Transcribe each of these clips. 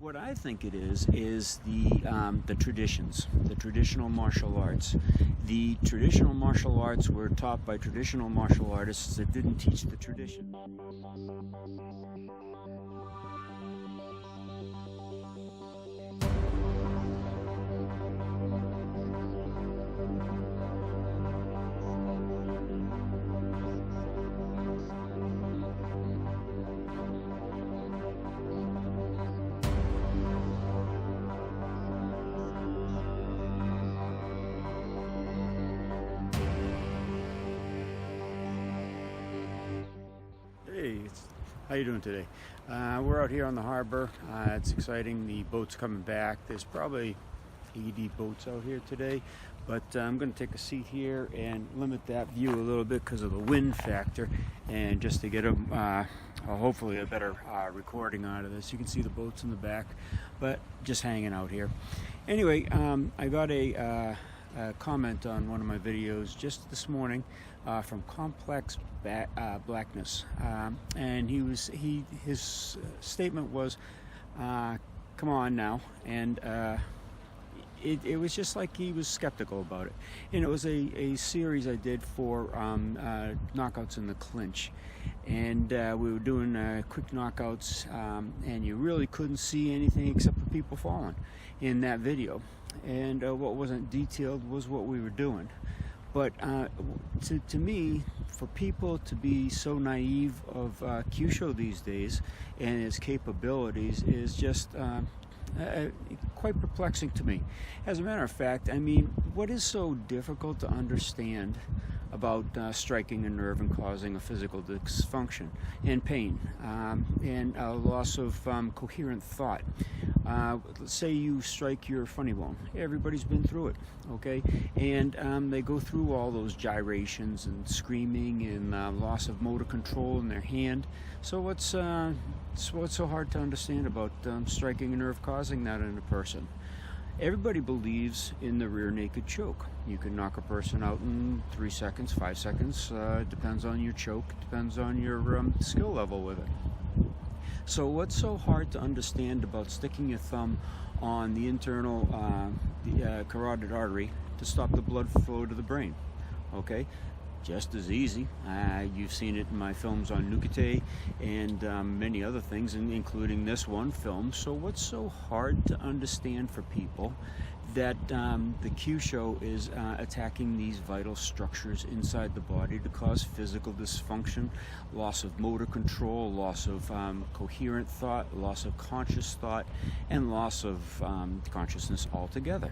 What I think it is the traditions, the traditional martial arts. The traditional martial arts were taught by traditional martial artists that didn't teach the tradition. Hey, how you doing today? We're out here on the harbor. It's exciting. The boat's coming back. There's probably 80 boats out here today, but I'm going to take a seat here and limit that view a little bit because of the wind factor, and just to get hopefully a better recording out of this. You can see the boats in the back, but just hanging out here. Anyway, I got a comment on one of my videos just this morning from Complex Blackness, and his statement was, "Come on now," and it was just like he was skeptical about it. And it was a series I did for knockouts in the clinch, and we were doing quick knockouts, and you really couldn't see anything except for people falling in that video. And what wasn't detailed was what we were doing. But to me, for people to be so naive of Kyusho these days and his capabilities is just quite perplexing to me. As a matter of fact, I mean, what is so difficult to understand about striking a nerve and causing a physical dysfunction and pain and a loss of coherent thought? Let's say you strike your funny bone. Everybody's been through it, okay? And they go through all those gyrations and screaming and loss of motor control in their hand. So what's so hard to understand about striking a nerve causing that in a person? Everybody believes in the rear naked choke. You can knock a person out in 3 seconds, 5 seconds. Depends on your choke, depends on your skill level with it. So what's so hard to understand about sticking your thumb on the internal carotid artery to stop the blood flow to the brain? Okay, just as easy. You've seen it in my films on Nukite and many other things, including this one film. So what's so hard to understand for people that the Kyusho is attacking these vital structures inside the body to cause physical dysfunction, loss of motor control, loss of coherent thought, loss of conscious thought, and loss of consciousness altogether?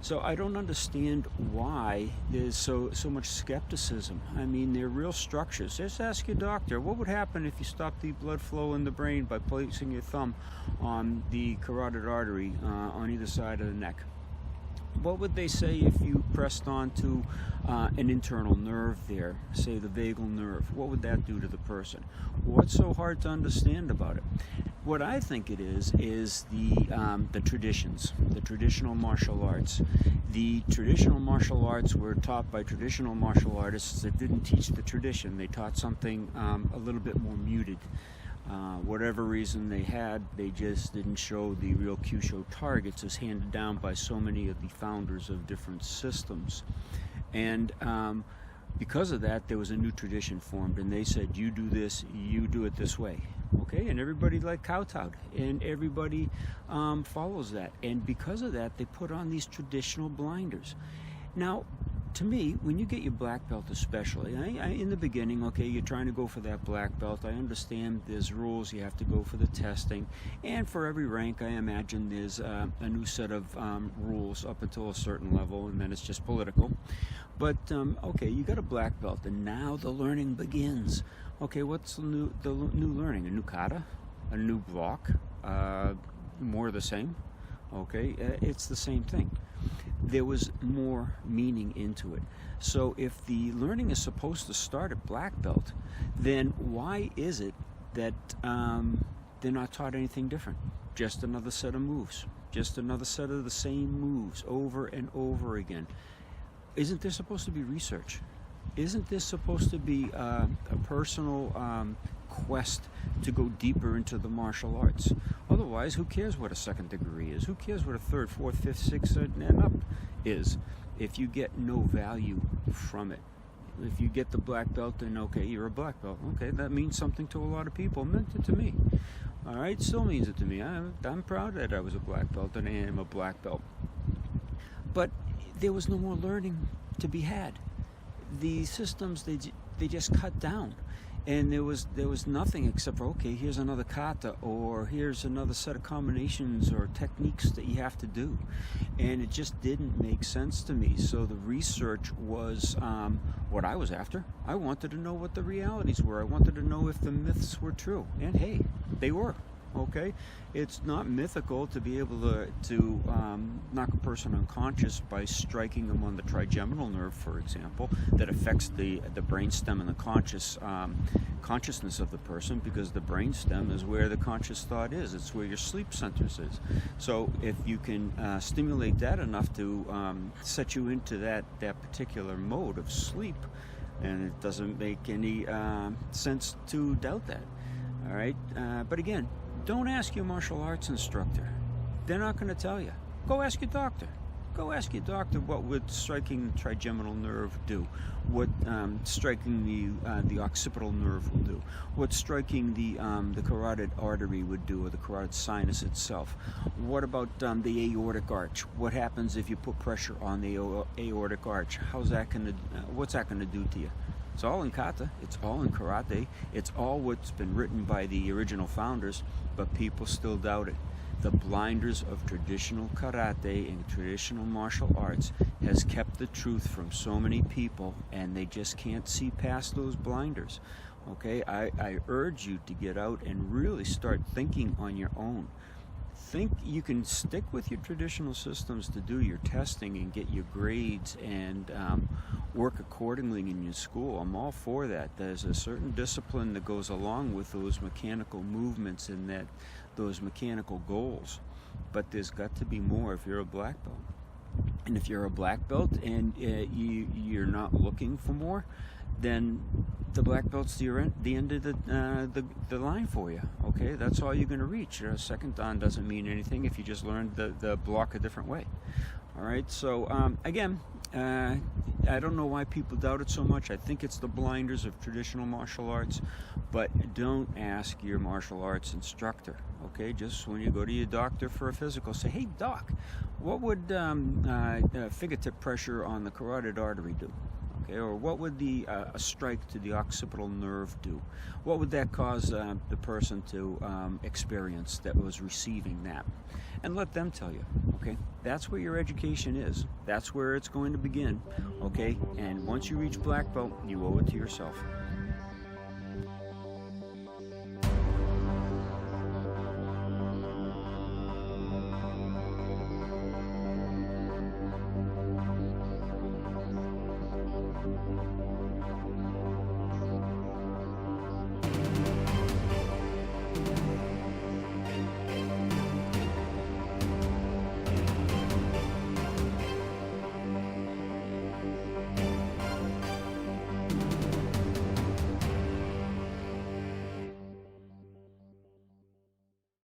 So I don't understand why there's so much skepticism. I mean, they're real structures. Just ask your doctor, what would happen if you stopped the blood flow in the brain by placing your thumb on the carotid artery on either side of the neck? What would they say if you pressed onto an internal nerve there, say the vagal nerve? What would that do to the person? What's so hard to understand about it? What I think it is the traditions, the traditional martial arts. The traditional martial arts were taught by traditional martial artists that didn't teach the tradition. They taught something a little bit more muted. Whatever reason they had, they just didn't show the real Kyusho targets as handed down by so many of the founders of different systems. And because of that, there was a new tradition formed, and they said, you do this, you do it this way. Okay, and everybody like kowtowed, and everybody follows that. And because of that, they put on these traditional blinders. Now, to me, when you get your black belt especially, in the beginning, okay, you're trying to go for that black belt. I understand there's rules, you have to go for the testing. And for every rank, I imagine there's a new set of rules up until a certain level, and then it's just political. But, okay, you got a black belt, and now the learning begins. Okay, what's the new learning? A new kata? A new block? More of the same? Okay, it's the same thing. There was more meaning into it. So if the learning is supposed to start at black belt, then why is it that they're not taught anything different? Just another set of moves, just another set of the same moves over and over again. Isn't there supposed to be research? Isn't this supposed to be a personal quest to go deeper into the martial arts. Otherwise, who cares what a second degree is? Who cares what a third, fourth, fifth, sixth, and up is if you get no value from it? If you get the black belt, then okay, you're a black belt. Okay, that means something to a lot of people. It meant it to me. All right, still means it to me. I'm proud that I was a black belt and I am a black belt. But there was no more learning to be had. The systems, they just cut down. And there was nothing except for, okay, here's another kata, or here's another set of combinations or techniques that you have to do. And it just didn't make sense to me. So the research was what I was after. I wanted to know what the realities were. I wanted to know if the myths were true. And hey, they were. Okay, it's not mythical to be able to knock a person unconscious by striking them on the trigeminal nerve, for example, that affects the brainstem and the consciousness of the person, because the brainstem is where the conscious thought is. It's where your sleep centers is. So if you can stimulate that enough to set you into that particular mode of sleep, and it doesn't make any sense to doubt that. All right, but again, don't ask your martial arts instructor. They're not going to tell you. Go ask your doctor. Go ask your doctor what would striking the trigeminal nerve do, what striking the occipital nerve will do, what striking the carotid artery would do, or the carotid sinus itself. What about the aortic arch? What happens if you put pressure on the aortic arch? What's that going to do to you? It's all in kata, it's all in karate, it's all what's been written by the original founders, but people still doubt it. The blinders of traditional karate and traditional martial arts has kept the truth from so many people, and they just can't see past those blinders. Okay, I urge you to get out and really start thinking on your own. Think you can stick with your traditional systems to do your testing and get your grades and work accordingly in your school. I'm all for that. There's a certain discipline that goes along with those mechanical movements and those mechanical goals. But there's got to be more if you're a black belt. And if you're a black belt and you're not looking for more, then the black belt's the end of the line for you. Okay, that's all you're going to reach. Second dan doesn't mean anything if you just learned the block a different way. All right, so again, I don't know why people doubt it so much. I think it's the blinders of traditional martial arts, but don't ask your martial arts instructor. Okay, just when you go to your doctor for a physical, say, hey doc, what would fingertip pressure on the carotid artery do? Okay, or what would a strike to the occipital nerve do? What would that cause the person to experience that was receiving that? And let them tell you. Okay, that's where your education is. That's where it's going to begin. Okay, and once you reach black belt, you owe it to yourself.